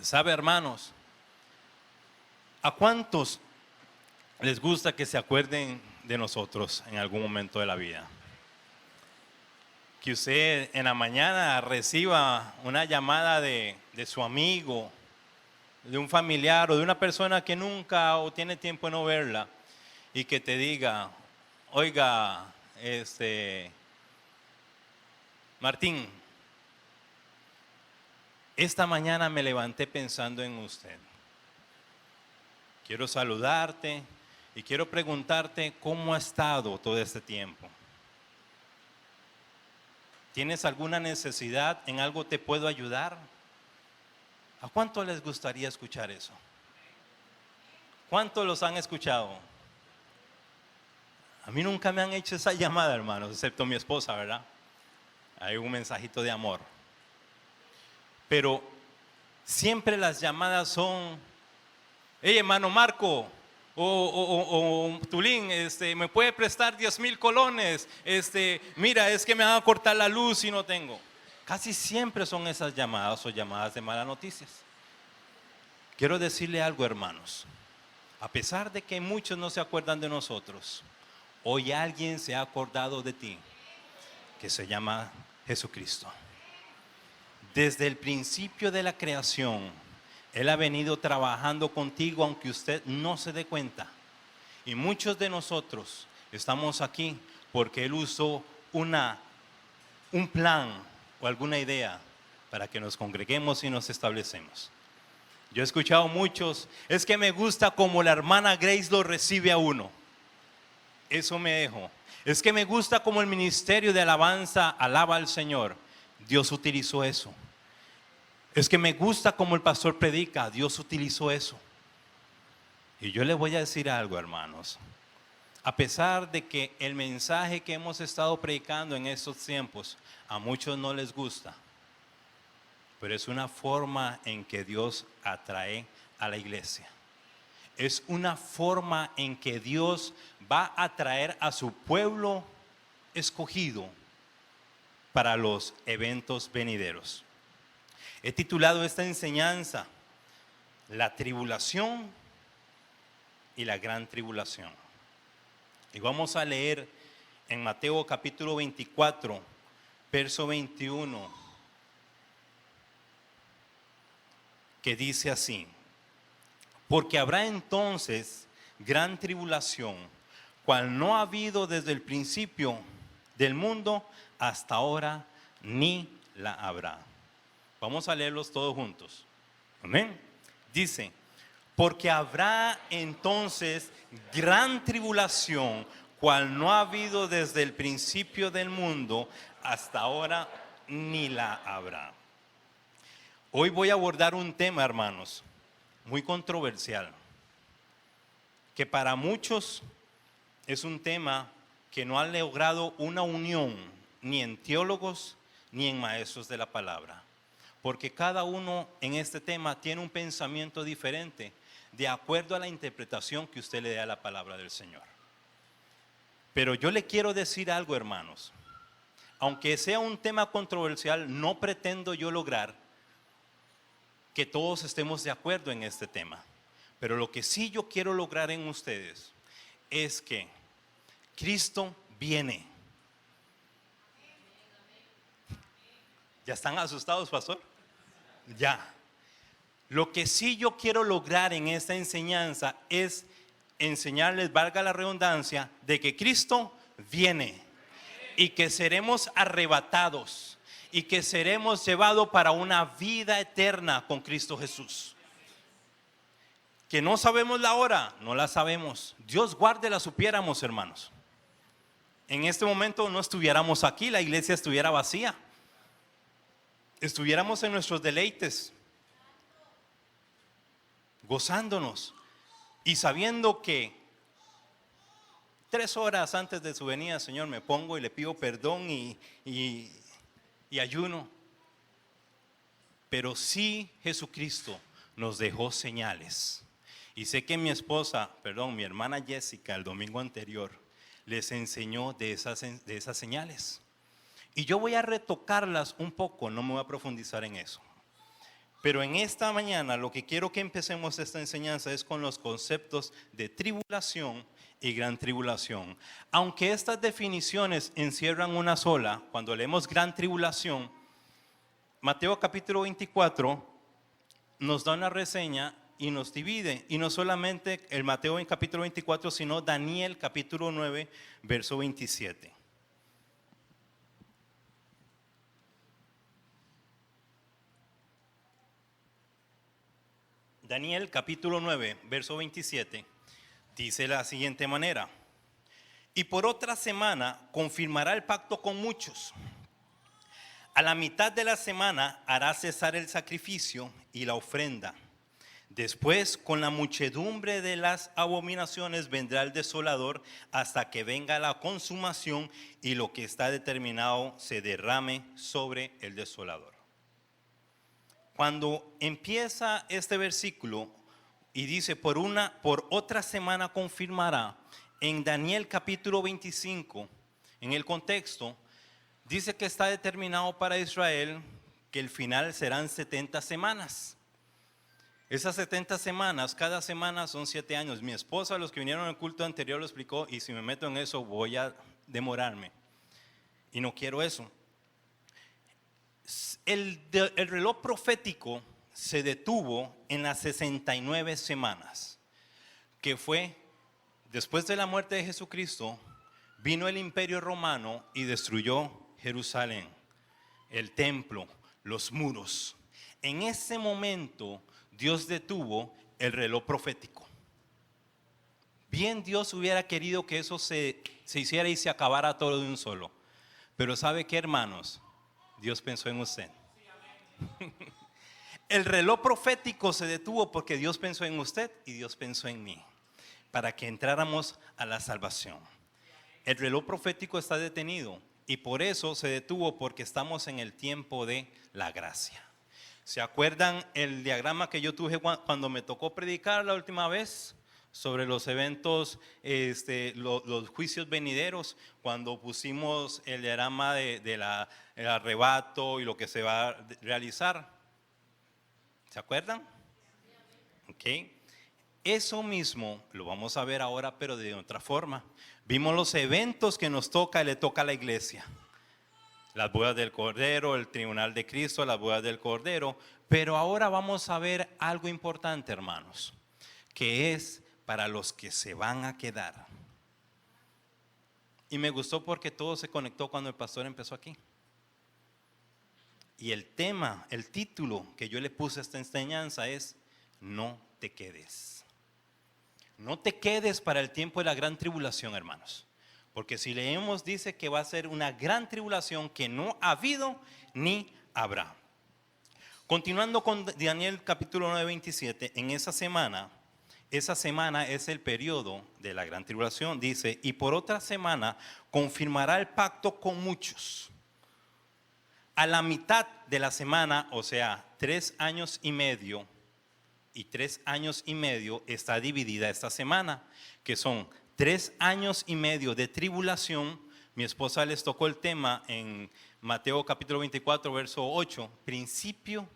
¿Sabe, hermanos? ¿A cuántos les gusta que se acuerden de nosotros en algún momento de la vida? Que usted en la mañana reciba una llamada de su amigo, de un familiar o de una persona que nunca o tiene tiempo de no verla y que te diga, oiga, Martín, esta mañana me levanté pensando en usted. Quiero saludarte y quiero preguntarte cómo ha estado todo este tiempo. ¿Tienes alguna necesidad? ¿En algo te puedo ayudar? ¿A cuánto les gustaría escuchar eso? ¿Cuántos los han escuchado? A mí nunca me han hecho esa llamada, hermanos, excepto mi esposa, ¿verdad? Hay un mensajito de amor. Pero siempre las llamadas son, hey, hermano Marco, o Tulín, ¿me puede prestar 10,000 colones? Mira, es que me van a cortar la luz y no tengo. Casi siempre son esas llamadas o llamadas de malas noticias. Quiero decirle algo, hermanos. A pesar de que muchos no se acuerdan de nosotros, hoy alguien se ha acordado de ti, que se llama Jesucristo. Desde el principio de la creación, Él ha venido trabajando contigo aunque usted no se dé cuenta. Y muchos de nosotros estamos aquí porque Él usó un plan o alguna idea para que nos congreguemos y nos establecemos. Yo he escuchado muchos, es que me gusta como la hermana Grace lo recibe a uno. Eso me dejó. Es que me gusta como el ministerio de alabanza alaba al Señor. Dios utilizó eso. Es que me gusta como el pastor predica. Dios utilizó eso. Y yo les voy a decir algo, hermanos. A pesar de que el mensaje que hemos estado predicando en estos tiempos a muchos no les gusta, pero es una forma en que Dios atrae a la iglesia. Es una forma en que Dios va a atraer a su pueblo escogido para los eventos venideros. He titulado esta enseñanza La tribulación y la gran tribulación. Y vamos a leer en Mateo capítulo 24, verso 21. Que dice así: porque habrá entonces gran tribulación, cual no ha habido desde el principio del mundo hasta ahora, ni la habrá. Vamos a leerlos todos juntos. Amén. Dice: porque habrá entonces gran tribulación, cual no ha habido desde el principio del mundo hasta ahora, ni la habrá. Hoy voy a abordar un tema, hermanos, muy controversial, que para muchos es un tema que no ha logrado una unión ni en teólogos ni en maestros de la palabra, porque cada uno en este tema tiene un pensamiento diferente de acuerdo a la interpretación que usted le dé a la palabra del Señor. Pero yo le quiero decir algo, hermanos, aunque sea un tema controversial, no pretendo yo lograr que todos estemos de acuerdo en este tema. Pero lo que sí yo quiero lograr en ustedes es que Cristo viene. ¿Ya están asustados, pastor? Ya. Lo que sí yo quiero lograr en esta enseñanza es enseñarles, valga la redundancia, de que Cristo viene y que seremos arrebatados y que seremos llevados para una vida eterna con Cristo Jesús. Que no sabemos la hora, no la sabemos. Dios guarde la supiéramos, hermanos. En este momento no estuviéramos aquí, la iglesia estuviera vacía. Estuviéramos en nuestros deleites, gozándonos y sabiendo que 3 horas antes de su venida, Señor, me pongo y le pido perdón y ayuno. Pero sí, Jesucristo nos dejó señales. Y sé que mi hermana Jessica, el domingo anterior, les enseñó de esas señales. Y yo voy a retocarlas un poco, no me voy a profundizar en eso. Pero en esta mañana lo que quiero que empecemos esta enseñanza es con los conceptos de tribulación y gran tribulación. Aunque estas definiciones encierran una sola, cuando leemos gran tribulación, Mateo capítulo 24 nos da una reseña y nos divide, y no solamente el Mateo en capítulo 24, sino Daniel capítulo 9, verso 27. Daniel capítulo 9, verso 27, dice de la siguiente manera: y por otra semana confirmará el pacto con muchos. A la mitad de la semana hará cesar el sacrificio y la ofrenda. Después, con la muchedumbre de las abominaciones, vendrá el desolador hasta que venga la consumación y lo que está determinado se derrame sobre el desolador. Cuando empieza este versículo y dice por otra semana confirmará, en Daniel capítulo 25, en el contexto, dice que está determinado para Israel que el final serán 70 semanas. Esas 70 semanas, cada semana son 7 años. Mi esposa, los que vinieron al culto anterior lo explicó, y si me meto en eso voy a demorarme. Y no quiero eso. El reloj profético se detuvo en las 69 semanas, que fue después de la muerte de Jesucristo. Vino el imperio romano y destruyó Jerusalén, el templo, los muros. En ese momento Dios detuvo el reloj profético. Bien, Dios hubiera querido que eso se hiciera y se acabara todo de un solo. Pero ¿sabe qué, hermanos? Dios pensó en usted. El reloj profético se detuvo porque Dios pensó en usted y Dios pensó en mí, para que entráramos a la salvación. El reloj profético está detenido y por eso se detuvo, porque estamos en el tiempo de la gracia. ¿Se acuerdan el diagrama que yo tuve cuando me tocó predicar la última vez sobre los eventos, los juicios venideros? Cuando pusimos el diagrama del arrebato y lo que se va a realizar. ¿Se acuerdan? Ok. Eso mismo lo vamos a ver ahora, pero de otra forma. Vimos los eventos que nos le toca a la iglesia. Las bodas del Cordero, el tribunal de Cristo, las bodas del Cordero. Pero ahora vamos a ver algo importante, hermanos, que es para los que se van a quedar. Y me gustó porque todo se conectó cuando el pastor empezó aquí. Y el tema, el título que yo le puse a esta enseñanza es: no te quedes. No te quedes para el tiempo de la gran tribulación, hermanos. Porque si leemos, dice que va a ser una gran tribulación que no ha habido ni habrá. Continuando con Daniel capítulo 9, 27, en esa semana es el periodo de la gran tribulación. Dice: y por otra semana confirmará el pacto con muchos. A la mitad de la semana, o sea, 3 años y medio, y 3 años y medio está dividida esta semana, que son 3 años y medio de tribulación. Mi esposa les tocó el tema en Mateo capítulo 24, verso 8, principio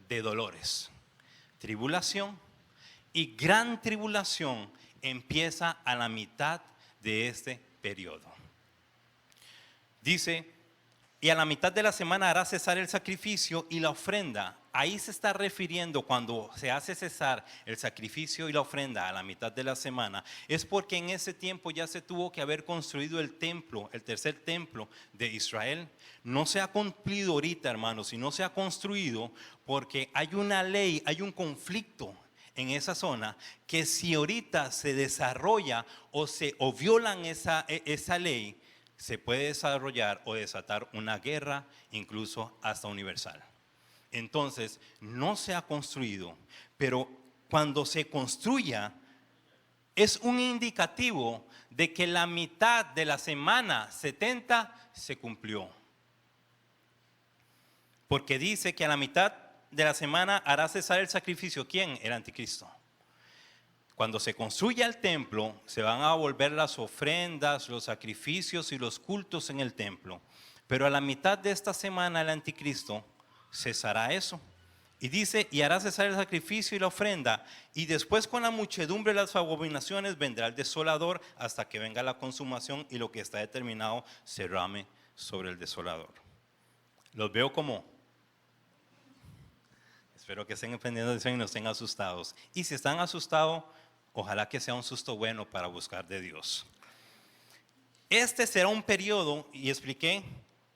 de dolores. Tribulación y gran tribulación empieza a la mitad de este periodo. Dice: y a la mitad de la semana hará cesar el sacrificio y la ofrenda. Ahí se está refiriendo, cuando se hace cesar el sacrificio y la ofrenda a la mitad de la semana, es porque en ese tiempo ya se tuvo que haber construido el templo, el tercer templo de Israel. No se ha cumplido ahorita, hermanos, y no se ha construido porque hay una ley, hay un conflicto en esa zona, que si ahorita se desarrolla o violan esa ley, se puede desarrollar o desatar una guerra, incluso hasta universal. Entonces, no se ha construido, pero cuando se construya, es un indicativo de que la mitad de la semana 70 se cumplió. Porque dice que a la mitad de la semana hará cesar el sacrificio. ¿Quién? El anticristo. Cuando se construya el templo, se van a volver las ofrendas, los sacrificios y los cultos en el templo. Pero a la mitad de esta semana el anticristo cesará eso. Y dice, y hará cesar el sacrificio y la ofrenda, y después con la muchedumbre de las abominaciones vendrá el desolador hasta que venga la consumación y lo que está determinado se rame sobre el desolador. Los veo como, espero que estén entendiendo y no estén asustados. Y si están asustados, ojalá que sea un susto bueno para buscar de Dios. Este será un periodo, y expliqué,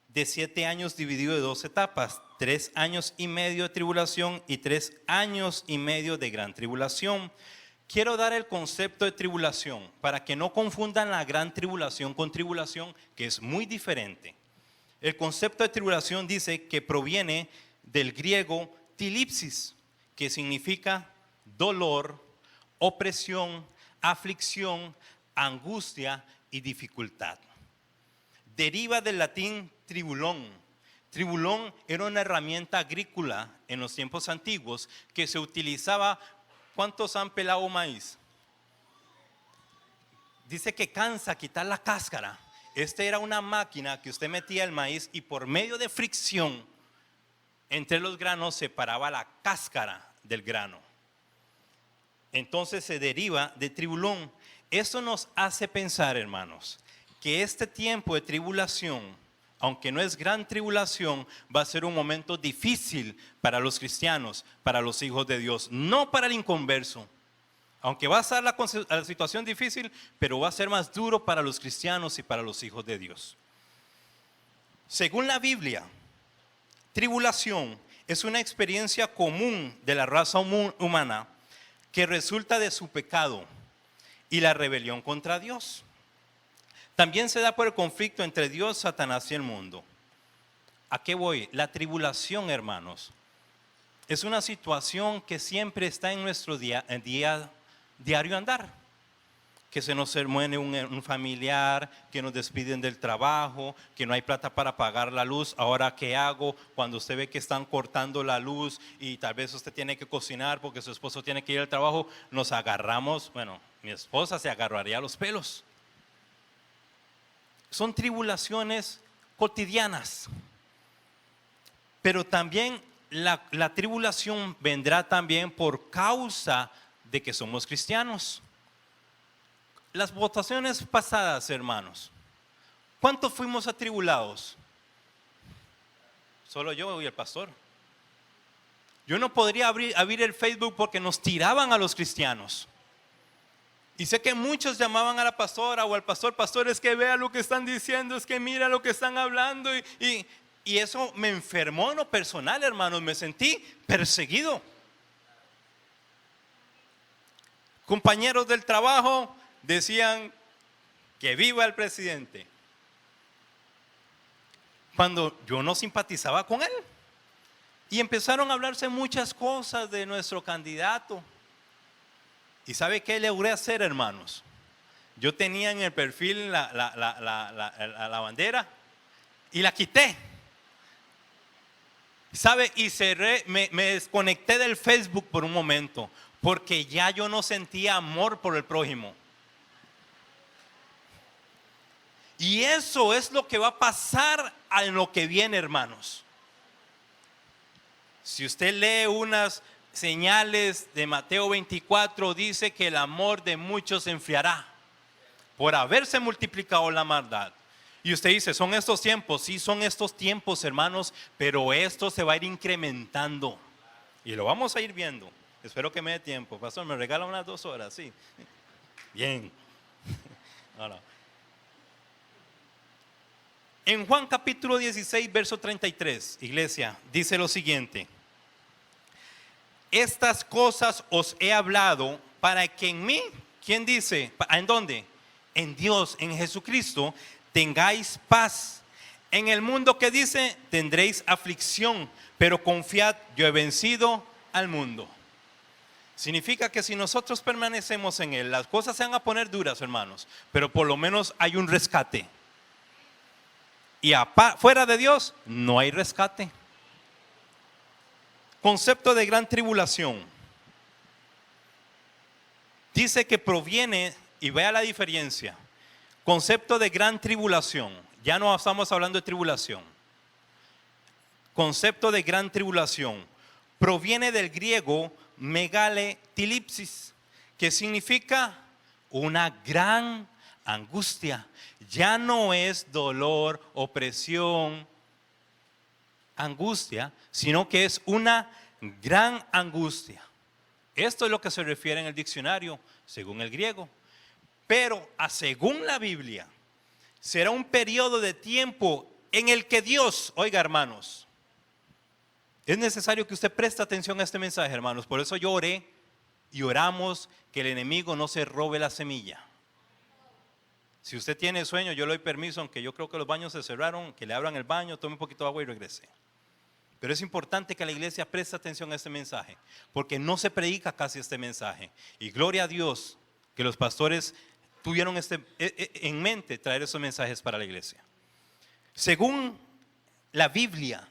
de 7 años dividido de 2 etapas, 3 años y medio de tribulación y 3 años y medio de gran tribulación. Quiero dar el concepto de tribulación para que no confundan la gran tribulación con tribulación, que es muy diferente. El concepto de tribulación dice que proviene del griego tilipsis, que significa dolor, opresión, aflicción, angustia y dificultad. Deriva del latín tribulón. Tribulón era una herramienta agrícola en los tiempos antiguos que se utilizaba. ¿Cuántos han pelado maíz? Dice que cansa quitar la cáscara. Esta era una máquina que usted metía el maíz y por medio de fricción entre los granos separaba la cáscara del grano. Entonces se deriva de tribulón. Eso nos hace pensar, hermanos, que este tiempo de tribulación, aunque no es gran tribulación, va a ser un momento difícil para los cristianos, para los hijos de Dios, no para el inconverso. Aunque va a ser la situación difícil, pero va a ser más duro para los cristianos y para los hijos de Dios. Según la Biblia, tribulación es una experiencia común de la raza humana que resulta de su pecado y la rebelión contra Dios. También se da por el conflicto entre Dios, Satanás y el mundo. ¿A qué voy? La tribulación, hermanos, es una situación que siempre está en nuestro diario andar. Que se nos muere un familiar, que nos despiden del trabajo, que no hay plata para pagar la luz. Ahora, ¿qué hago? Cuando usted ve que están cortando la luz y tal vez usted tiene que cocinar porque su esposo tiene que ir al trabajo, nos agarramos, bueno, mi esposa se agarraría los pelos. Son tribulaciones cotidianas, pero también la tribulación vendrá también por causa de que somos cristianos. Las votaciones pasadas, hermanos, ¿cuántos fuimos atribulados? Solo yo y el pastor. Yo no podría abrir el Facebook porque nos tiraban a los cristianos. Y sé que muchos llamaban a la pastora o al pastor, pastor, es que vea lo que están diciendo, es que mira lo que están hablando. Y eso me enfermó en lo personal, hermanos, me sentí perseguido. Compañeros del trabajo decían que viva el presidente, cuando yo no simpatizaba con él. Y empezaron a hablarse muchas cosas de nuestro candidato. ¿Y sabe qué logré hacer, hermanos? Yo tenía en el perfil la bandera y la quité. ¿Sabe? Y cerré, me desconecté del Facebook por un momento, porque ya yo no sentía amor por el prójimo. Y eso es lo que va a pasar en lo que viene, hermanos. Si usted lee unas señales de Mateo 24, dice que el amor de muchos se enfriará por haberse multiplicado la maldad. Y usted dice, ¿son estos tiempos? Sí, son estos tiempos, hermanos, pero esto se va a ir incrementando. Y lo vamos a ir viendo. Espero que me dé tiempo. Pastor, ¿me regala unas 2 horas? Sí. Bien. No. En Juan capítulo 16, verso 33, iglesia, dice lo siguiente: estas cosas os he hablado para que en mí, ¿quién dice? ¿En dónde? En Dios, en Jesucristo, tengáis paz. En el mundo, que dice, tendréis aflicción, pero confiad, yo he vencido al mundo. Significa que si nosotros permanecemos en Él, las cosas se van a poner duras, hermanos, pero por lo menos hay un rescate. Y fuera de Dios no hay rescate. Concepto de gran tribulación. Dice que proviene, y vea la diferencia. Concepto de gran tribulación. Ya no estamos hablando de tribulación. Concepto de gran tribulación. proviene del griego megaletilipsis, que significa una gran angustia. Ya no es dolor, opresión, angustia, sino que es una gran angustia. Esto es lo que se refiere en el diccionario, según el griego. Pero según la Biblia, será un periodo de tiempo en el que Dios, oiga hermanos, es necesario que usted preste atención a este mensaje, hermanos. Por eso yo oré y oramos que el enemigo no se robe la semilla. Si usted tiene sueño, yo le doy permiso, aunque yo creo que los baños se cerraron, que le abran el baño, tome un poquito de agua y regrese. Pero es importante que la iglesia preste atención a este mensaje, porque no se predica casi este mensaje. Y gloria a Dios que los pastores tuvieron en mente traer esos mensajes para la iglesia. Según la Biblia,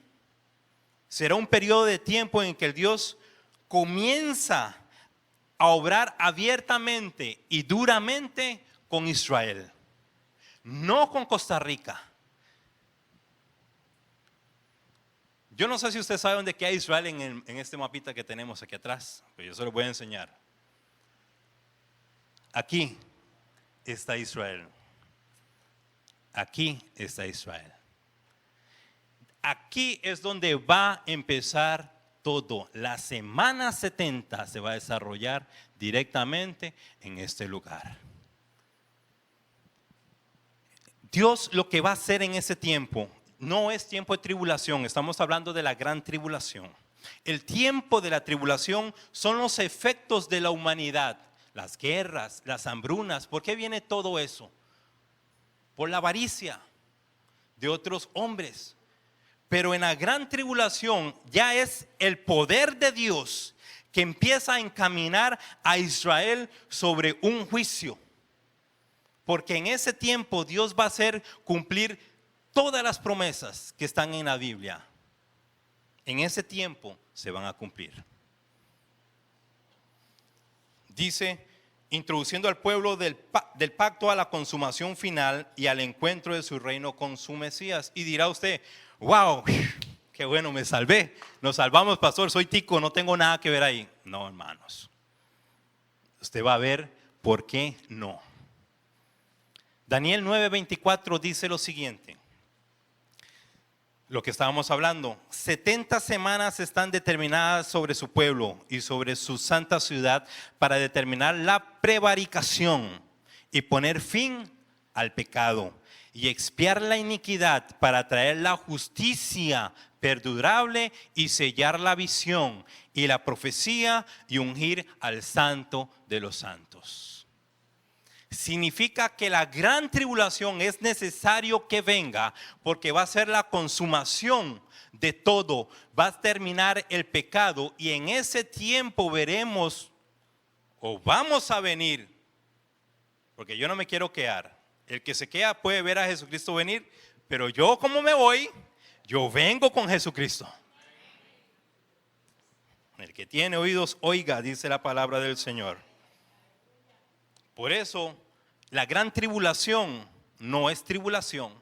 será un periodo de tiempo en que el Dios comienza a obrar abiertamente y duramente con Israel, no con Costa Rica. Yo no sé si usted sabe dónde queda Israel en este mapita que tenemos aquí atrás, pero yo se lo voy a enseñar. Aquí está Israel. Aquí está Israel. Aquí es donde va a empezar todo. La semana 70 se va a desarrollar directamente en este lugar. Dios lo que va a hacer en ese tiempo no es tiempo de tribulación, estamos hablando de la gran tribulación. El tiempo de la tribulación son los efectos de la humanidad, las guerras, las hambrunas. ¿Por qué viene todo eso? Por la avaricia de otros hombres. Pero en la gran tribulación ya es el poder de Dios que empieza a encaminar a Israel sobre un juicio. Porque en ese tiempo Dios va a hacer cumplir todas las promesas que están en la Biblia. En ese tiempo se van a cumplir. Dice, introduciendo al pueblo del pacto a la consumación final y al encuentro de su reino con su Mesías. Y dirá usted, wow, qué bueno, me salvé. Nos salvamos, pastor, soy tico, no tengo nada que ver ahí. No, hermanos. Usted va a ver por qué no. Daniel 9:24 dice lo siguiente. Lo que estábamos hablando, 70 semanas están determinadas sobre su pueblo y sobre su santa ciudad para determinar la prevaricación y poner fin al pecado y expiar la iniquidad para traer la justicia perdurable y sellar la visión y la profecía y ungir al santo de los santos. Significa que la gran tribulación es necesario que venga porque va a ser la consumación de todo, va a terminar el pecado y en ese tiempo veremos o vamos a venir, porque yo no me quiero quedar. El que se queda puede ver a Jesucristo venir, pero yo como me voy, yo vengo con Jesucristo. El que tiene oídos, oiga, dice la palabra del Señor. Por eso, la gran tribulación no es tribulación.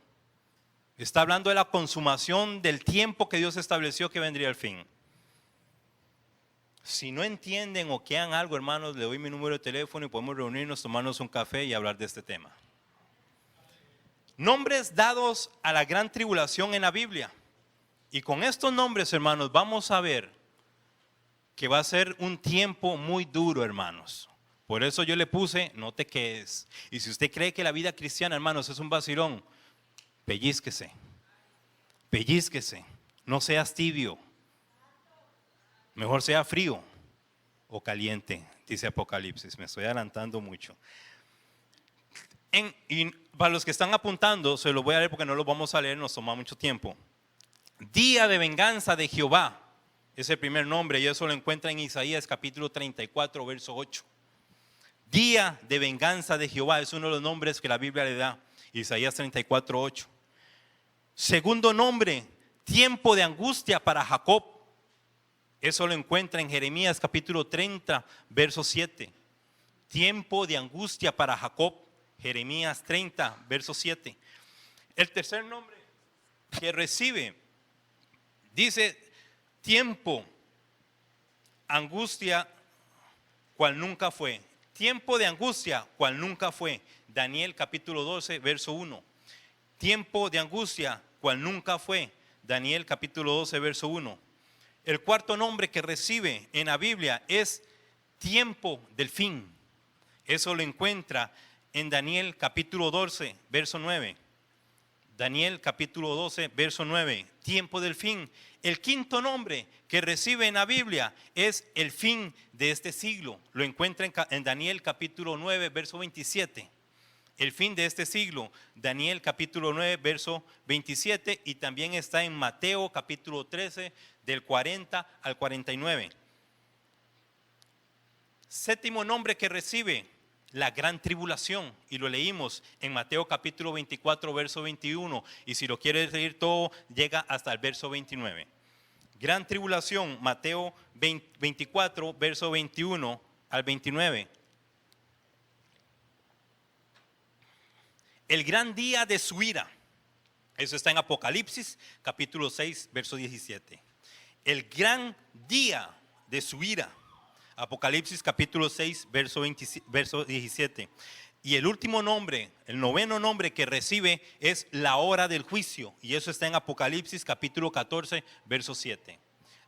Está hablando de la consumación del tiempo que Dios estableció que vendría al fin. Si no entienden o quedan algo, hermanos, le doy mi número de teléfono y podemos reunirnos, tomarnos un café y hablar de este tema. Nombres dados a la gran tribulación en la Biblia. Y con estos nombres, hermanos, vamos a ver que va a ser un tiempo muy duro, hermanos. Por eso yo le puse, no te quedes. Y si usted cree que la vida cristiana, hermanos, es un vacilón, pellízquese. Pellízquese. No seas tibio. Mejor sea frío o caliente, dice Apocalipsis. Me estoy adelantando mucho. Y para los que están apuntando, se lo voy a leer porque no lo vamos a leer, nos toma mucho tiempo. Día de venganza de Jehová. Es el primer nombre y eso lo encuentra en Isaías capítulo 34, verso 8. Día de venganza de Jehová es uno de los nombres que la Biblia le da. Isaías 34, 8. Segundo nombre, tiempo de angustia para Jacob. Eso lo encuentra en Jeremías capítulo 30, verso 7. Tiempo de angustia para Jacob. Jeremías 30, verso 7. El tercer nombre que recibe dice tiempo angustia cual nunca fue. Tiempo de angustia cual nunca fue. Daniel capítulo 12, verso 1. Tiempo de angustia cual nunca fue. Daniel capítulo 12, verso 1. El cuarto nombre que recibe en la Biblia es tiempo del fin. Eso lo encuentra en Daniel capítulo 12, verso 9. Daniel capítulo 12, verso 9. Tiempo del fin. El quinto nombre que recibe en la Biblia es el fin de este siglo. Lo encuentra en Daniel capítulo 9, verso 27. El fin de este siglo, Daniel capítulo 9, verso 27, y también está en Mateo capítulo 13, del 40 al 49. Séptimo nombre que recibe, la gran tribulación, y lo leímos en Mateo capítulo 24, verso 21, y si lo quieres leer todo, llega hasta el verso 29. Gran tribulación, Mateo 24, verso 21 al 29. El gran día de su ira. Eso está en Apocalipsis capítulo 6, verso 17. El gran día de su ira. Apocalipsis capítulo 6, verso 17. Y el último nombre, el noveno nombre que recibe es la hora del juicio. Y eso está en Apocalipsis capítulo 14, verso 7.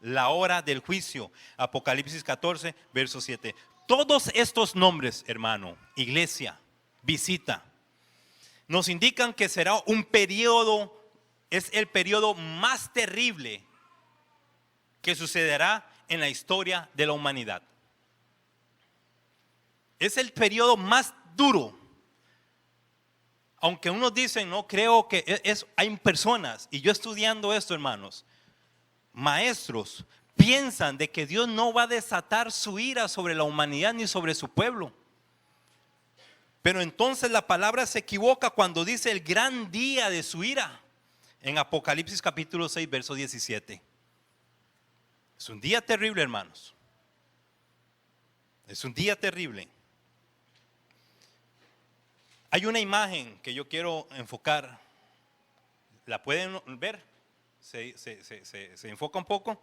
La hora del juicio. Apocalipsis 14, verso 7. Todos estos nombres, hermano, iglesia, visita, nos indican que será un periodo, es el periodo más terrible que sucederá en la historia de la humanidad. Es el periodo más duro. Aunque unos dicen, no creo que hay personas, y yo estudiando esto, hermanos, maestros, piensan de que Dios no va a desatar su ira sobre la humanidad ni sobre su pueblo. Pero entonces la palabra se equivoca cuando dice el gran día de su ira en Apocalipsis capítulo 6, verso 17. Es un día terrible, hermanos. Es un día terrible. Hay una imagen que yo quiero enfocar. ¿La pueden ver? ¿Se enfoca un poco?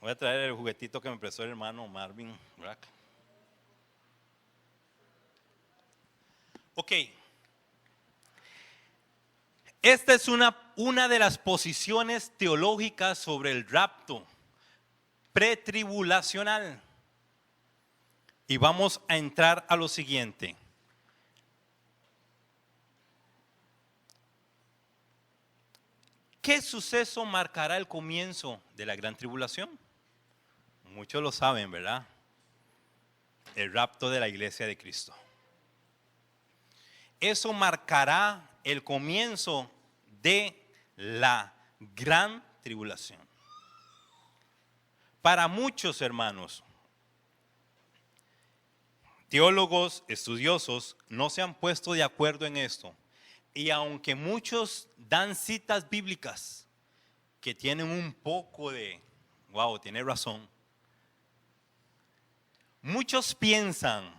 Voy a traer el juguetito que me prestó el hermano Marvin Brack. Ok, esta es una de las posiciones teológicas sobre el rapto pretribulacional. Y vamos a entrar a lo siguiente. ¿Qué suceso marcará el comienzo de la gran tribulación? Muchos lo saben, ¿verdad? El rapto de la iglesia de Cristo. Eso marcará el comienzo de la gran tribulación. Para muchos, hermanos, teólogos, estudiosos, no se han puesto de acuerdo en esto. Y aunque muchos dan citas bíblicas que tienen un poco de, wow, tiene razón. Muchos piensan,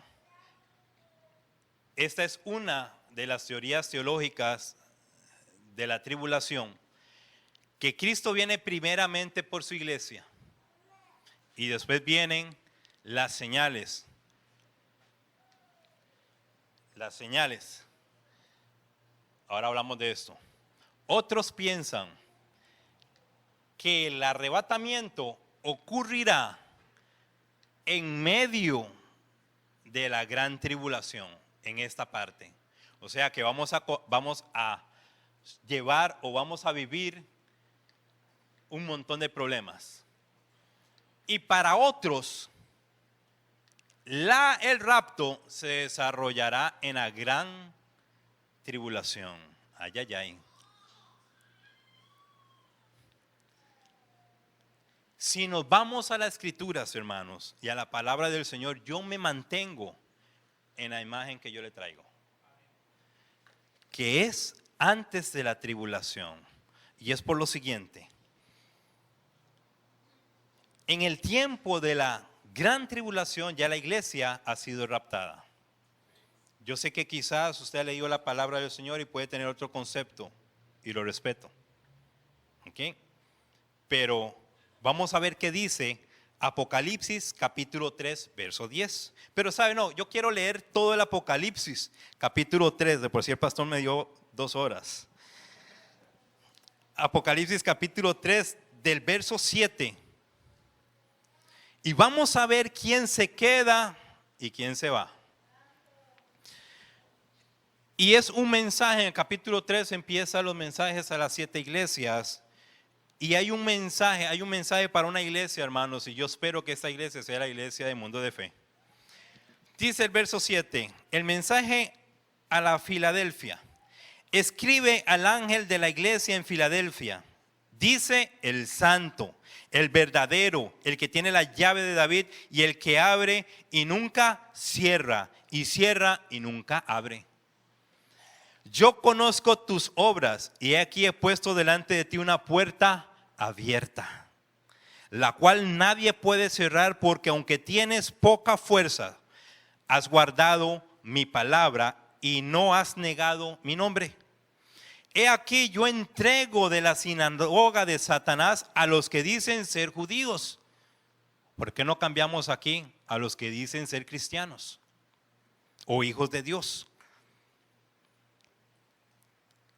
esta es una de las teorías teológicas de la tribulación, que Cristo viene primeramente por su iglesia y después vienen las señales. Las señales. Ahora hablamos de esto. Otros piensan que el arrebatamiento ocurrirá en medio de la gran tribulación, en esta parte. O sea que vamos a llevar o vamos a vivir un montón de problemas. Y para otros, el rapto se desarrollará en la gran tribulación. Ay, ay, ay. Si nos vamos a las escrituras, hermanos, y a la palabra del Señor, yo me mantengo en la imagen que yo le traigo, que es antes de la tribulación. Y es por lo siguiente. En el tiempo de la gran tribulación ya la iglesia ha sido raptada. Yo sé que quizás usted ha leído la palabra del Señor y puede tener otro concepto, y lo respeto. ¿Ok? Pero vamos a ver qué dice Apocalipsis capítulo 3, verso 10. Pero sabe, no, yo quiero leer todo el Apocalipsis capítulo 3, de por si el pastor me dio 2 horas. Apocalipsis capítulo 3 del verso 7. Y vamos a ver quién se queda y quién se va. Y es un mensaje, en el capítulo 3 empieza los mensajes a las 7 iglesias. Y hay un mensaje para una iglesia, hermanos, y yo espero que esta iglesia sea la iglesia de Mundo de Fe. Dice el verso 7, el mensaje a la Filadelfia. Escribe al ángel de la iglesia en Filadelfia. Dice el santo, el verdadero, el que tiene la llave de David y el que abre y nunca cierra, y cierra y nunca abre. Yo conozco tus obras y aquí he puesto delante de ti una puerta abierta, la cual nadie puede cerrar, porque aunque tienes poca fuerza, has guardado mi palabra y no has negado mi nombre. He aquí yo entrego de la sinagoga de Satanás a los que dicen ser judíos. ¿Por qué no cambiamos aquí a los que dicen ser cristianos o hijos de Dios?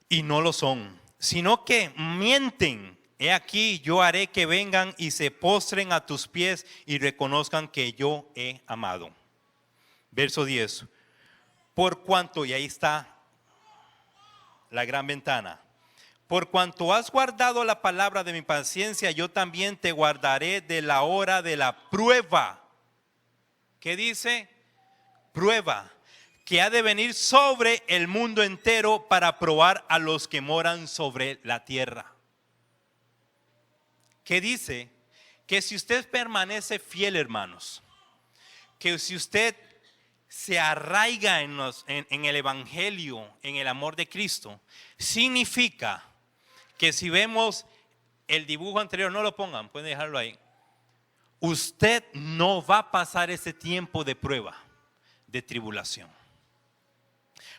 Y no lo son, sino que mienten. He aquí yo haré que vengan y se postren a tus pies y reconozcan que yo he amado. Verso 10. Por cuanto, y ahí está la gran ventana. Por cuanto has guardado la palabra de mi paciencia, yo también te guardaré de la hora de la prueba. ¿Qué dice? Prueba. Que ha de venir sobre el mundo entero para probar a los que moran sobre la tierra. Que dice que si usted permanece fiel, hermanos, que si usted se arraiga en el evangelio, en el amor de Cristo, significa que si vemos el dibujo anterior, no lo pongan, pueden dejarlo ahí, usted no va a pasar ese tiempo de prueba, de tribulación.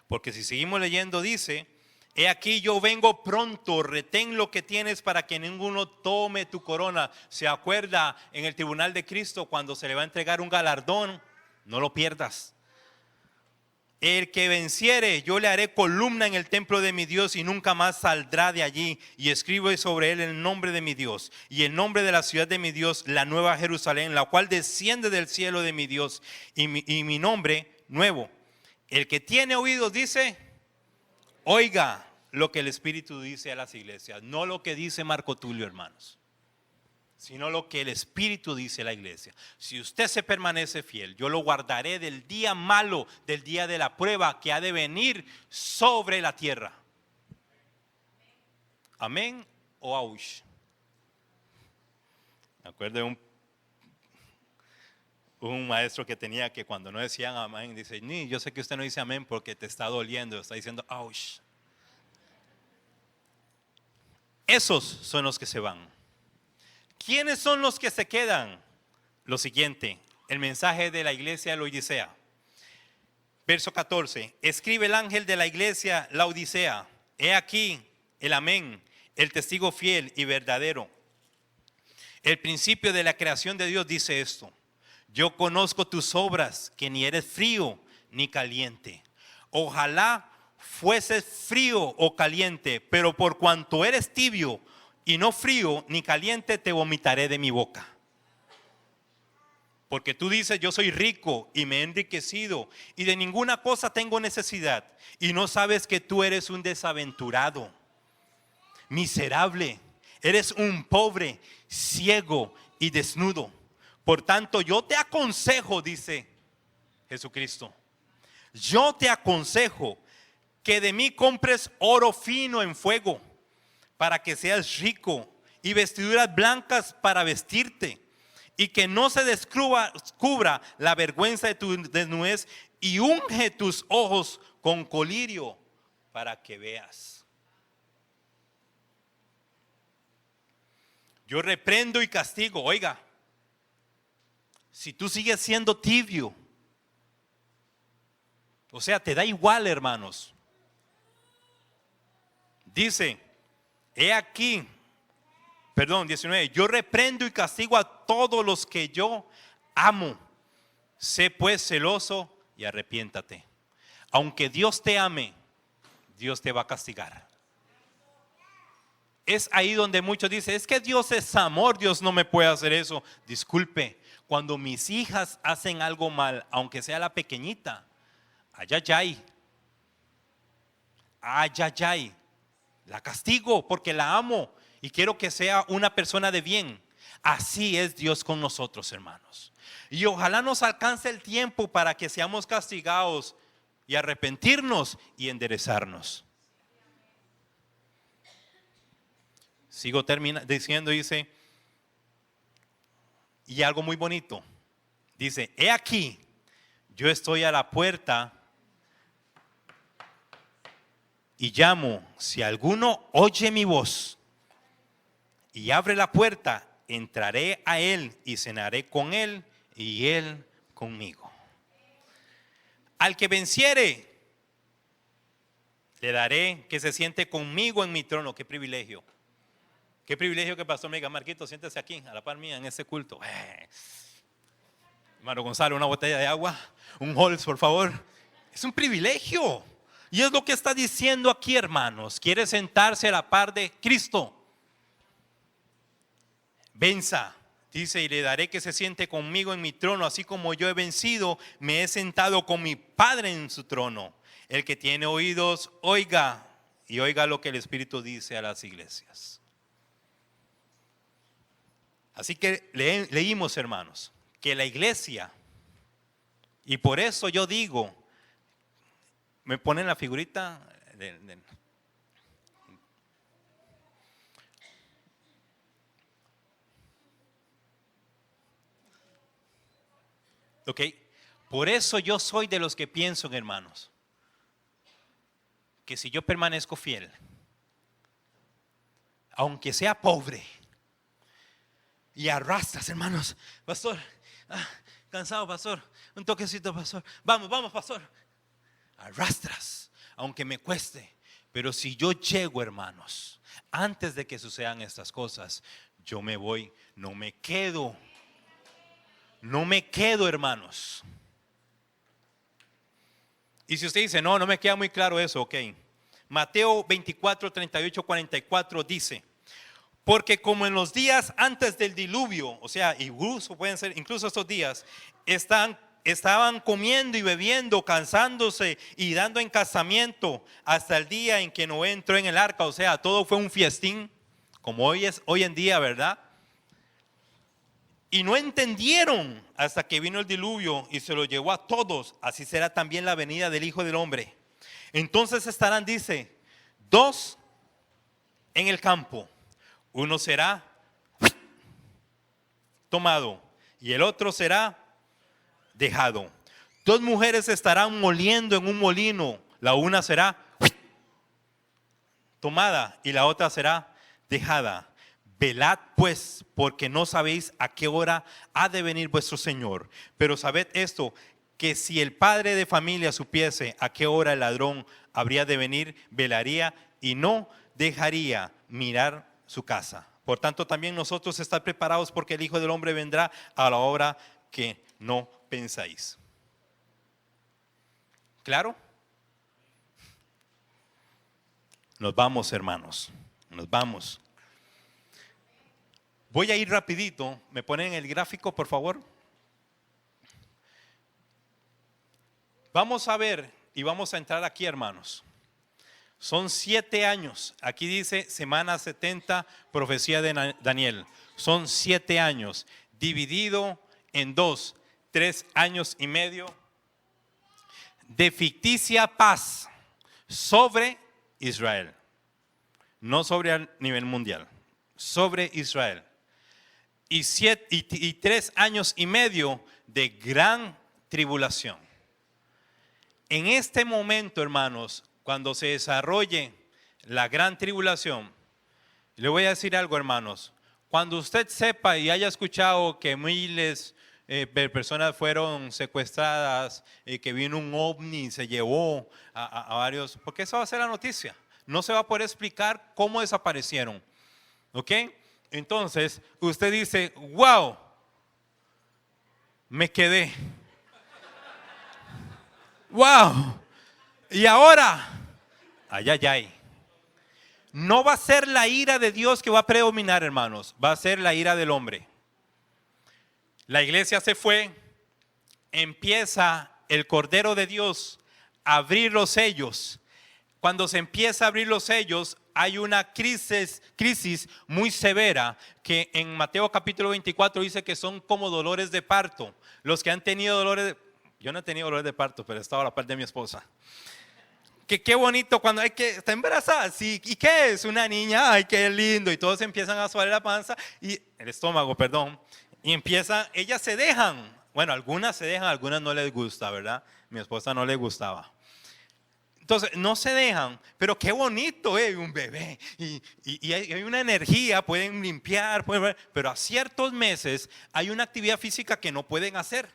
Porque si seguimos leyendo dice, he aquí yo vengo pronto, retén lo que tienes para que ninguno tome tu corona. ¿Se acuerda en el tribunal de Cristo cuando se le va a entregar un galardón? No lo pierdas. El que venciere, yo le haré columna en el templo de mi Dios y nunca más saldrá de allí. Y escribo sobre él el nombre de mi Dios y el nombre de la ciudad de mi Dios, la nueva Jerusalén, la cual desciende del cielo de mi Dios, y mi nombre nuevo. El que tiene oídos dice, oiga lo que el Espíritu dice a las iglesias. No lo que dice Marco Tulio, hermanos, sino lo que el Espíritu dice a la iglesia. Si usted se permanece fiel, yo lo guardaré del día malo, del día de la prueba que ha de venir sobre la tierra. Amén o aush. Me acuerdo de un maestro que tenía que cuando no decían amén, dice, ni, yo sé que usted no dice amén porque te está doliendo, está diciendo aush. Esos son los que se van. ¿Quiénes son los que se quedan? Lo siguiente, el mensaje de la iglesia de la Odisea. Verso 14, escribe el ángel de la iglesia la Odisea. He aquí el amén, el testigo fiel y verdadero. El principio de la creación de Dios dice esto. Yo conozco tus obras, que ni eres frío ni caliente. Ojalá fueses frío o caliente, pero por cuanto eres tibio y no frío ni caliente, te vomitaré de mi boca. Porque tú dices, yo soy rico y me he enriquecido y de ninguna cosa tengo necesidad, y no sabes que tú eres un desaventurado, miserable, eres un pobre, ciego y desnudo. Por tanto, yo te aconsejo, dice Jesucristo, yo te aconsejo que de mí compres oro fino en fuego, para que seas rico, y vestiduras blancas para vestirte, y que no se descubra la vergüenza de tu desnudez, y unge tus ojos con colirio para que veas. Yo reprendo y castigo. Oiga, si tú sigues siendo tibio, o sea, te da igual, hermanos. Dice, he aquí, 19, yo reprendo y castigo a a todos los que yo amo. Sé pues celoso y arrepiéntate. Aunque Dios te ame, Dios te va a castigar. Es ahí donde muchos dicen, es que Dios es amor, Dios no me puede hacer eso. Disculpe, cuando mis hijas hacen algo mal, aunque sea la pequeñita, ay, ay, ay, ay, ay, ay, la castigo porque la amo y quiero que sea una persona de bien. Así es Dios con nosotros, hermanos. Y ojalá nos alcance el tiempo para que seamos castigados y arrepentirnos y enderezarnos. Sigo diciendo, dice, y algo muy bonito. Dice, he aquí, yo estoy a la puerta y llamo. Si alguno oye mi voz y abre la puerta, entraré a él y cenaré con él y él conmigo. Al que venciere, le daré que se siente conmigo en mi trono. Qué privilegio. Qué privilegio que pasó, amiga Marquito, siéntese aquí, a la par mía, en ese culto. Hermano Gonzalo, una botella de agua, un Halls, por favor. Es un privilegio. Y es lo que está diciendo aquí, hermanos. Quiere sentarse a la par de Cristo. Venza, dice, y le daré que se siente conmigo en mi trono, así como yo he vencido, me he sentado con mi Padre en su trono. El que tiene oídos, oiga, y oiga lo que el Espíritu dice a las iglesias. Así que leímos, hermanos, que la iglesia, y por eso yo digo, me ponen la figurita ok, por eso yo soy de los que piensan, hermanos, que si yo permanezco fiel, aunque sea pobre, y arrastras, hermanos, pastor, cansado, pastor, un toquecito, pastor, vamos, pastor, arrastras, aunque me cueste, pero si yo llego, hermanos, antes de que sucedan estas cosas, yo me voy, no me quedo, hermanos. Y si usted dice, no me queda muy claro eso, ok. Mateo 24, 38, 44 dice, porque como en los días antes del diluvio, o sea, incluso pueden ser, incluso estos días, estaban comiendo y bebiendo, cansándose y dando en casamiento hasta el día en que Noé entró en el arca, o sea, todo fue un fiestín, como hoy en día, ¿verdad? Y no entendieron hasta que vino el diluvio y se lo llevó a todos. Así será también la venida del Hijo del Hombre. Entonces estarán, dice, dos en el campo. Uno será tomado y el otro será dejado. Dos mujeres estarán moliendo en un molino. La una será tomada y la otra será dejada. Velad pues, porque no sabéis a qué hora ha de venir vuestro Señor. Pero sabed esto, que si el padre de familia supiese a qué hora el ladrón habría de venir, velaría y no dejaría mirar su casa. Por tanto, también nosotros estar preparados, porque el Hijo del Hombre vendrá a la hora que no pensáis. ¿Claro? Nos vamos, hermanos, nos vamos. Voy a ir rapidito, me ponen el gráfico, por favor. Vamos a ver y vamos a entrar aquí, hermanos. Son 7 años, aquí dice semana 70, profecía de Daniel. Son 7 años, dividido en 2, 3 años y medio de ficticia paz sobre Israel. No sobre a nivel mundial, sobre Israel. Y 3 años y medio de gran tribulación. En este momento, hermanos, cuando se desarrolle la gran tribulación, le voy a decir algo, hermanos. Cuando usted sepa y haya escuchado que miles de personas fueron secuestradas, que vino un ovni y se llevó a varios, porque eso va a ser la noticia. No se va a poder explicar cómo desaparecieron. ¿Ok? Entonces, usted dice, wow, me quedé. ¡Wow! Y ahora, ay, ay, ay. No va a ser la ira de Dios que va a predominar, hermanos. Va a ser la ira del hombre. La iglesia se fue. Empieza el Cordero de Dios a abrir los sellos. Cuando se empieza a abrir los sellos, hay una crisis muy severa que en Mateo capítulo 24 dice que son como dolores de parto. Los que han tenido yo no he tenido dolores de parto, pero he estado a la par de mi esposa. Que qué bonito cuando está embarazada, sí, ¿y qué es? Una niña, ay, qué lindo, y todos empiezan a suar la panza, y el estómago, perdón, y empiezan, ellas se dejan, bueno, algunas se dejan, algunas no les gusta, ¿verdad? Mi esposa no le gustaba. Entonces, no se dejan, pero qué bonito, un bebé, y hay una energía, pueden limpiar, pero a ciertos meses hay una actividad física que no pueden hacer,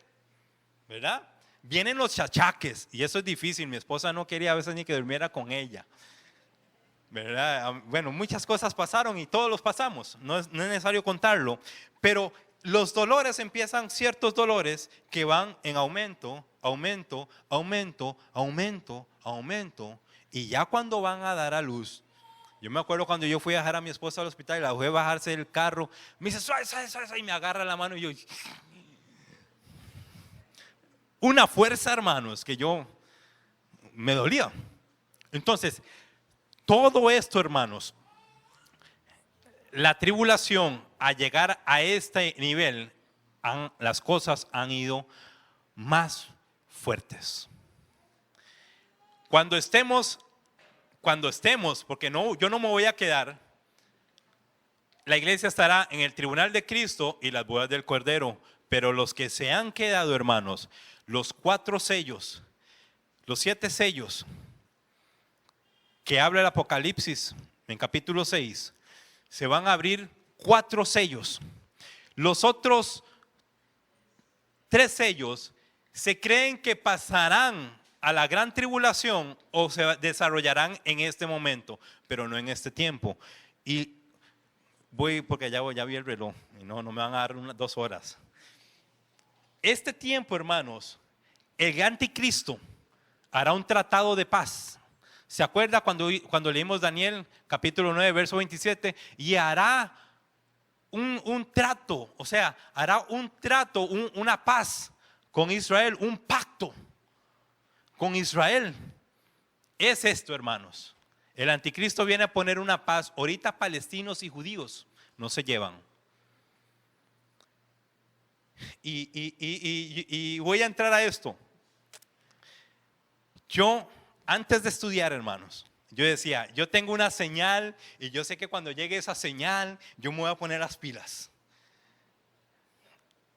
¿verdad? Vienen los chachaques y eso es difícil. Mi esposa no quería a veces ni que durmiera con ella, ¿verdad? Bueno, muchas cosas pasaron y todos los pasamos, no es necesario contarlo, pero los dolores empiezan, ciertos dolores que van en aumento, aumento, aumento, aumento, aumento, y ya cuando van a dar a luz. Yo me acuerdo cuando yo fui a dejar a mi esposa al hospital y la dejé bajarse del carro, me dice suave, suave, suave, y me agarra la mano y yo, una fuerza, hermanos, que yo me dolía. Entonces, todo esto, hermanos, la tribulación, a llegar a este nivel, las cosas han ido más fuertes. Cuando estemos, porque yo no me voy a quedar, la iglesia estará en el tribunal de Cristo y las bodas del Cordero, pero los que se han quedado, hermanos, los 4 sellos, los 7 sellos que habla el Apocalipsis en capítulo 6, se van a abrir 4 sellos. Los otros 3 sellos se creen que pasarán a la gran tribulación o se desarrollarán en este momento, pero no en este tiempo. Y voy, porque ya vi el reloj y no me van a dar 2 horas. Este tiempo, hermanos, el anticristo hará un tratado de paz. ¿Se acuerda cuando leímos Daniel capítulo 9 verso 27? Y hará un trato, o sea, hará un trato, una paz con Israel, un pacto con Israel. Es esto, hermanos. El anticristo viene a poner una paz. Ahorita palestinos y judíos no se llevan. Y voy a entrar a esto. Yo, antes de estudiar, hermanos, yo decía, yo tengo una señal y yo sé que cuando llegue esa señal, yo me voy a poner las pilas.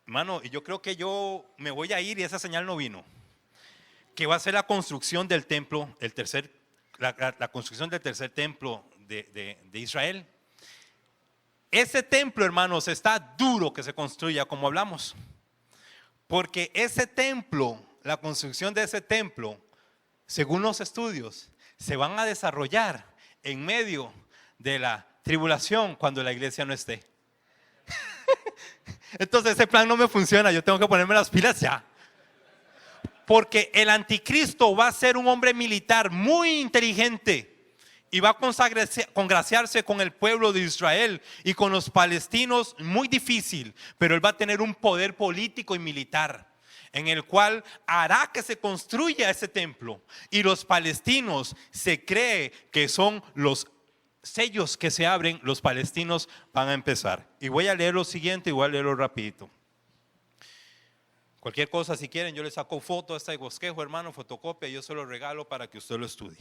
Hermano, y yo creo que yo me voy a ir y esa señal no vino. Que va a ser la construcción del templo, la construcción del tercer templo de Israel. Ese templo, hermanos, está duro que se construya, como hablamos. Porque ese templo, la construcción de ese templo, según los estudios, se van a desarrollar en medio de la tribulación cuando la iglesia no esté. Entonces ese plan no me funciona, yo tengo que ponerme las pilas ya. Porque el anticristo va a ser un hombre militar muy inteligente. Y va a congraciarse con el pueblo de Israel y con los palestinos, muy difícil, pero él va a tener un poder político y militar en el cual hará que se construya ese templo. Y los palestinos, se cree que son los sellos que se abren, los palestinos van a empezar. Y voy a leer lo siguiente y voy a leerlo rapidito. Cualquier cosa, si quieren, yo les saco foto a este bosquejo, hermano, fotocopia, yo se lo regalo para que usted lo estudie.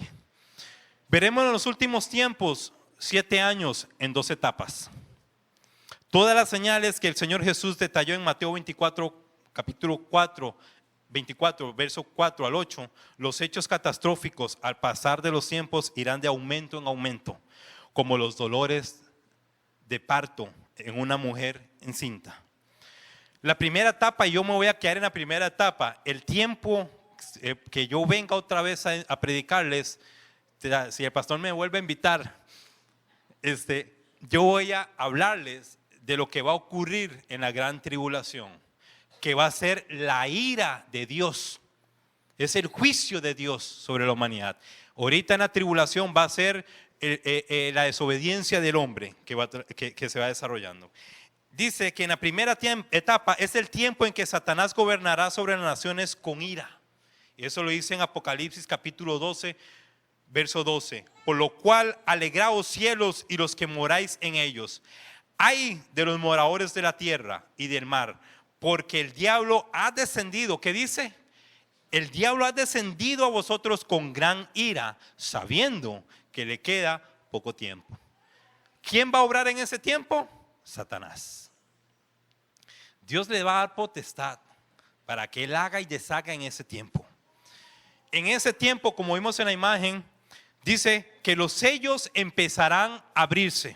Veremos en los últimos tiempos 7 años en 2 etapas. Todas las señales que el Señor Jesús detalló en Mateo 24, capítulo 4, 24, verso 4 al 8, los hechos catastróficos al pasar de los tiempos irán de aumento en aumento, como los dolores de parto en una mujer encinta. La primera etapa, y yo me voy a quedar en la primera etapa, el tiempo que yo venga otra vez a predicarles. Si el pastor me vuelve a invitar, yo voy a hablarles de lo que va a ocurrir en la gran tribulación. que va a ser la ira de Dios. Es el juicio de Dios sobre la humanidad. Ahorita en la tribulación va a ser la desobediencia del hombre que se va desarrollando. Dice que en la primera etapa es el tiempo en que Satanás gobernará sobre las naciones con ira. Eso lo dice en Apocalipsis capítulo 12, verso 12. Por lo cual alegraos cielos y los que moráis en ellos. Ay de los moradores de la tierra y del mar, porque el diablo ha descendido. ¿Qué dice? El diablo ha descendido a vosotros con gran ira, sabiendo que le queda poco tiempo. ¿Quién va a obrar en ese tiempo? Satanás. Dios le va a dar potestad para que él haga y deshaga en ese tiempo. En ese tiempo, como vimos en la imagen, dice que los sellos empezarán a abrirse.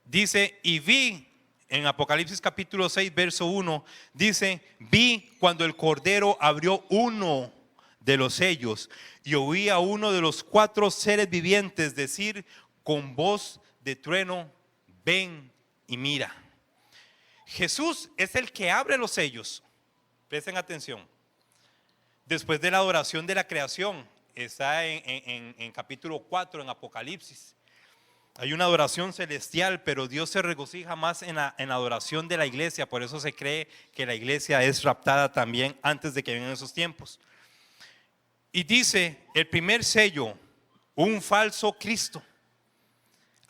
Dice, y vi en Apocalipsis capítulo 6, verso 1, dice, vi cuando el Cordero abrió uno de los sellos y oí a uno de los 4 seres vivientes decir con voz de trueno, ven y mira. Jesús es el que abre los sellos. Presten atención. Después de la adoración de la creación, está en capítulo 4 en Apocalipsis. Hay una adoración celestial, pero Dios se regocija más en la adoración de la iglesia. Por eso se cree que la iglesia es raptada también antes de que vengan esos tiempos. Y dice el primer sello, un falso Cristo.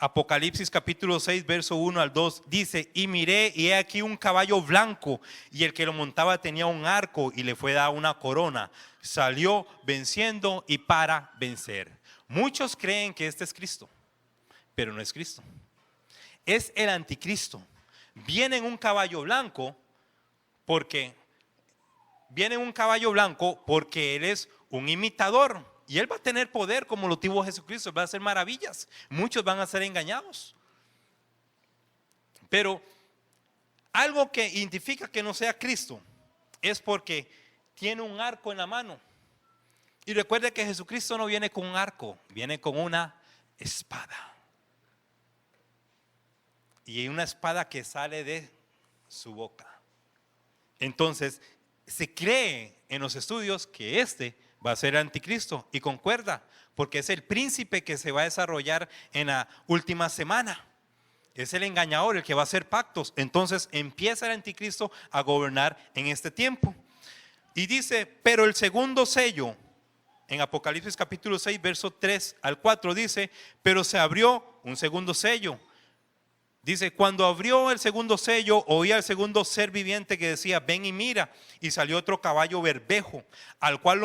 Apocalipsis capítulo 6, verso 1 al 2 dice, y miré y he aquí un caballo blanco, y el que lo montaba tenía un arco y le fue dada una corona. Salió venciendo y para vencer. Muchos creen que este es Cristo, pero no es Cristo. Es el anticristo. Viene en un caballo blanco porque él es un imitador. Y él va a tener poder como lo tuvo Jesucristo, va a hacer maravillas. Muchos van a ser engañados. Pero algo que identifica que no sea Cristo es porque tiene un arco en la mano. Y recuerde que Jesucristo no viene con un arco, viene con una espada. Y hay una espada que sale de su boca. Entonces, se cree en los estudios que este va a ser el anticristo, y concuerda, porque es el príncipe que se va a desarrollar en la última semana. Es el engañador, el que va a hacer pactos. Entonces empieza el anticristo a gobernar en este tiempo. Y dice, pero el segundo sello, en Apocalipsis capítulo 6, verso 3 al 4 dice, pero se abrió un segundo sello. Dice, cuando abrió el segundo sello, oía al segundo ser viviente que decía, ven y mira. Y salió otro caballo bermejo, al cual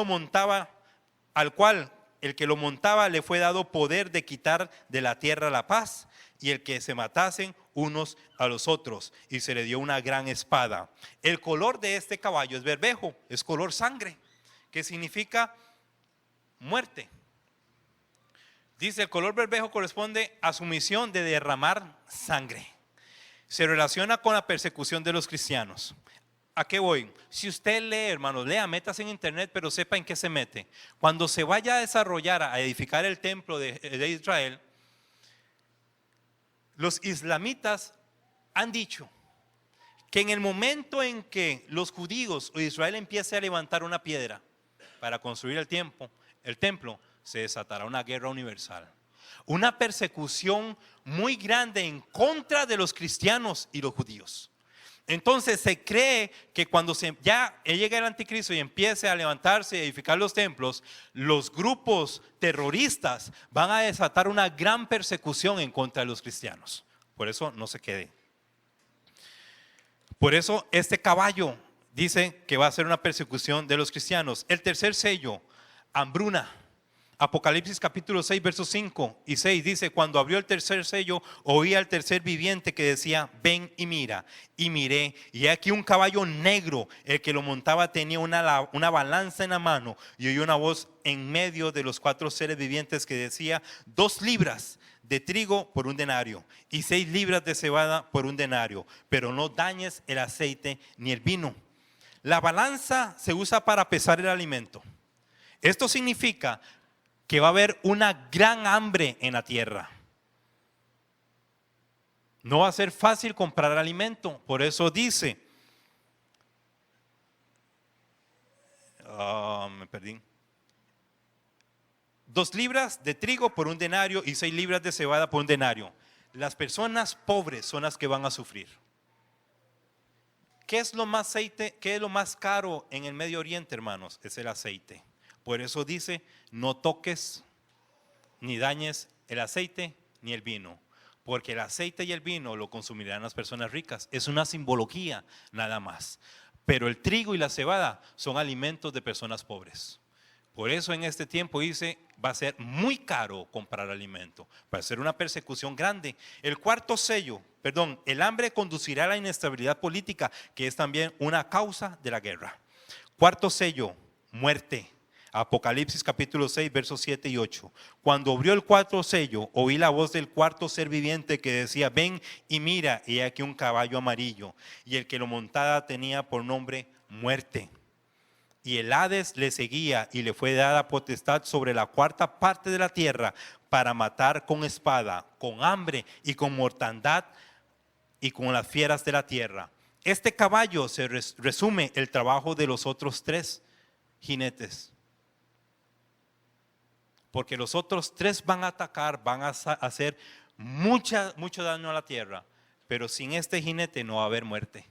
el que lo montaba le fue dado poder de quitar de la tierra la paz, y el que se matasen unos a los otros, y se le dio una gran espada. El color de este caballo es bermejo, es color sangre, que significa muerte. Dice, el color bermejo corresponde a su misión de derramar sangre. Se relaciona con la persecución de los cristianos. ¿A qué voy? Si usted lee, hermanos, lea, métase en internet, pero sepa en qué se mete. Cuando se vaya a desarrollar, a edificar el templo de Israel, los islamitas han dicho que en el momento en que los judíos o Israel empiece a levantar una piedra para construir el templo, se desatará una guerra universal, una persecución muy grande en contra de los cristianos y los judíos. Entonces se cree que cuando ya llegue el anticristo y empiece a levantarse y edificar los templos, los grupos terroristas van a desatar una gran persecución en contra de los cristianos. Por eso no se quede. Por eso este caballo dice que va a ser una persecución de los cristianos. El tercer sello, hambruna. Apocalipsis capítulo 6, versos 5 y 6 dice, cuando abrió el tercer sello, oí al tercer viviente que decía, ven y mira. Y miré, y aquí un caballo negro, el que lo montaba tenía una balanza en la mano, y oí una voz en medio de los 4 seres vivientes que decía, 2 libras de trigo por un denario, y 6 libras de cebada por un denario, pero no dañes el aceite ni el vino. La balanza se usa para pesar el alimento. Esto significa que va a haber una gran hambre en la tierra. No va a ser fácil comprar alimento. Por eso dice, perdí. 2 libras de trigo por 1 denario y 6 libras de cebada por 1 denario. Las personas pobres son las que van a sufrir. ¿Qué es lo más aceite? ¿Qué es lo más caro en el Medio Oriente, hermanos? Es el aceite. Por eso dice, no toques ni dañes el aceite ni el vino, porque el aceite y el vino lo consumirán las personas ricas. Es una simbología nada más. Pero el trigo y la cebada son alimentos de personas pobres. Por eso en este tiempo dice, va a ser muy caro comprar alimento, va a ser una persecución grande. El hambre conducirá a la inestabilidad política, que es también una causa de la guerra. 4º sello, muerte. Apocalipsis capítulo 6, versos 7 y 8. Cuando abrió el 4º sello, oí la voz del 4º ser viviente que decía, ven y mira, y he aquí un caballo amarillo, y el que lo montaba tenía por nombre Muerte. Y el Hades le seguía, y le fue dada potestad sobre la 4ª parte de la tierra para matar con espada, con hambre y con mortandad y con las fieras de la tierra. Este caballo se resume el trabajo de los otros 3 jinetes. Porque los otros 3 van a atacar, van a hacer mucho daño a la tierra, pero sin este jinete no va a haber muerte.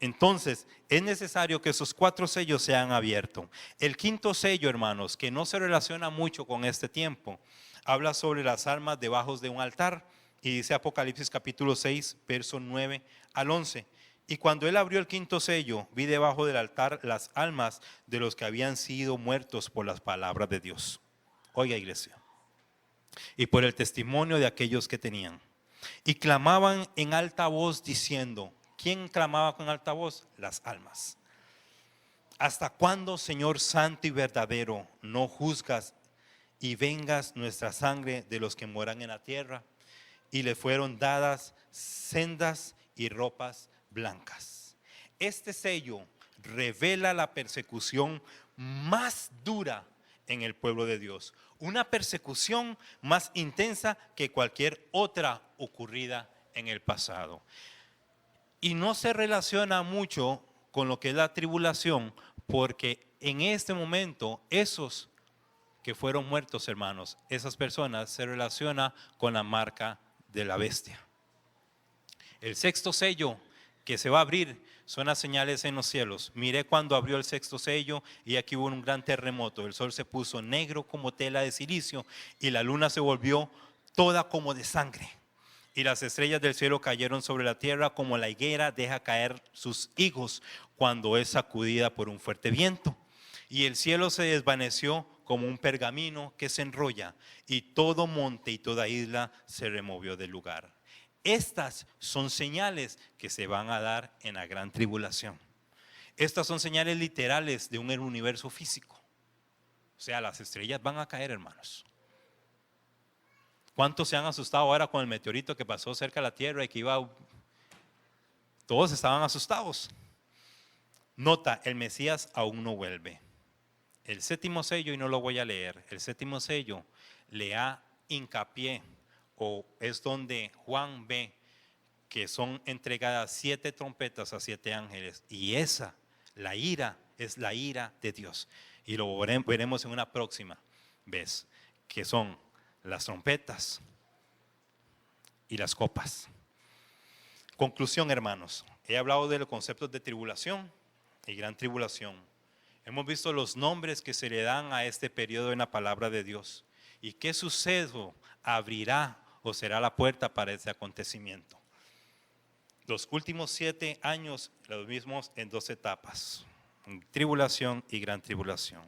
Entonces es necesario que esos 4 sellos sean abiertos. El 5º sello, hermanos, que no se relaciona mucho con este tiempo, habla sobre las almas debajo de un altar, y dice Apocalipsis capítulo 6, versos 9 al 11. Y cuando él abrió el 5º sello, vi debajo del altar las almas de los que habían sido muertos por las palabras de Dios. Oiga, iglesia, y por el testimonio de aquellos que tenían. Y clamaban en alta voz diciendo, ¿quién clamaba con alta voz? Las almas. ¿Hasta cuándo, Señor santo y verdadero, no juzgas y vengas nuestra sangre de los que moran en la tierra? Y le fueron dadas sendas y ropas blancas. Este sello revela la persecución más dura en el pueblo de Dios. Una persecución más intensa que cualquier otra ocurrida en el pasado. Y no se relaciona mucho con lo que es la tribulación, porque en este momento esos que fueron muertos, hermanos, esas personas se relaciona con la marca de la bestia. El 6º sello que se va a abrir son las señales en los cielos. Miré cuando abrió el 6º sello y aquí hubo un gran terremoto. El sol se puso negro como tela de silicio y la luna se volvió toda como de sangre. Y las estrellas del cielo cayeron sobre la tierra como la higuera deja caer sus higos cuando es sacudida por un fuerte viento. Y el cielo se desvaneció como un pergamino que se enrolla, y todo monte y toda isla se removió del lugar. Estas son señales que se van a dar en la gran tribulación. Estas son señales literales de un universo físico. O sea, las estrellas van a caer, hermanos. ¿Cuántos se han asustado ahora con el meteorito que pasó cerca de la tierra y que iba? Todos estaban asustados. Nota, el Mesías aún no vuelve. El 7º sello, y no lo voy a leer, el 7º sello le da hincapié, o es donde Juan ve que son entregadas 7 trompetas a 7 ángeles, y esa, la ira, es la ira de Dios. Y lo veremos en una próxima vez, que son las trompetas y las copas. Conclusión, hermanos, he hablado de los conceptos de tribulación y gran tribulación. Hemos visto los nombres que se le dan a este periodo en la palabra de Dios. ¿Y qué suceso abrirá o será la puerta para ese acontecimiento? Los últimos 7 años, los mismos en 2 etapas, tribulación y gran tribulación.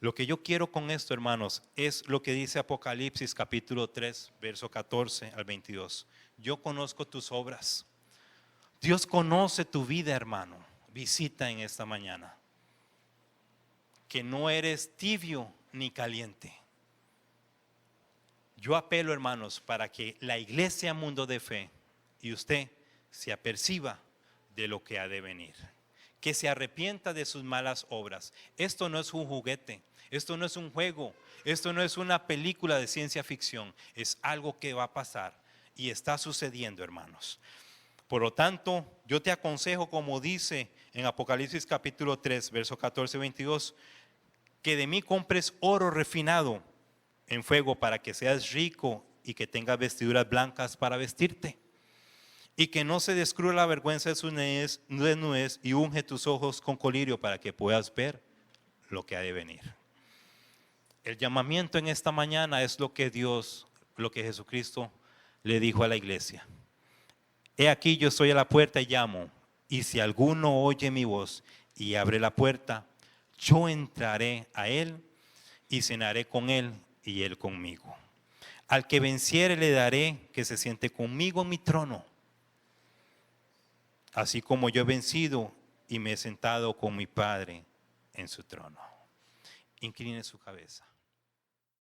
Lo que yo quiero con esto, hermanos, es lo que dice Apocalipsis capítulo 3, verso 14 al 22. Yo conozco tus obras. Dios conoce tu vida, hermano. Visita en esta mañana que no eres tibio ni caliente. Yo apelo, hermanos, para que la iglesia Mundo de Fe y usted se aperciba de lo que ha de venir, que se arrepienta de sus malas obras. Esto no es un juguete, esto no es un juego, esto no es una película de ciencia ficción, es algo que va a pasar y está sucediendo, hermanos. Por lo tanto, yo te aconsejo, como dice en Apocalipsis capítulo 3, versos 14 y 22, que de mí compres oro refinado en fuego para que seas rico y que tengas vestiduras blancas para vestirte. Y que no se descubra la vergüenza de su desnudez y unge tus ojos con colirio para que puedas ver lo que ha de venir. El llamamiento en esta mañana es lo que Jesucristo le dijo a la iglesia. He aquí yo estoy a la puerta y llamo, y si alguno oye mi voz y abre la puerta, yo entraré a él y cenaré con él y él conmigo. Al que venciere le daré que se siente conmigo en mi trono, así como yo he vencido y me he sentado con mi Padre en su trono. Incline su cabeza.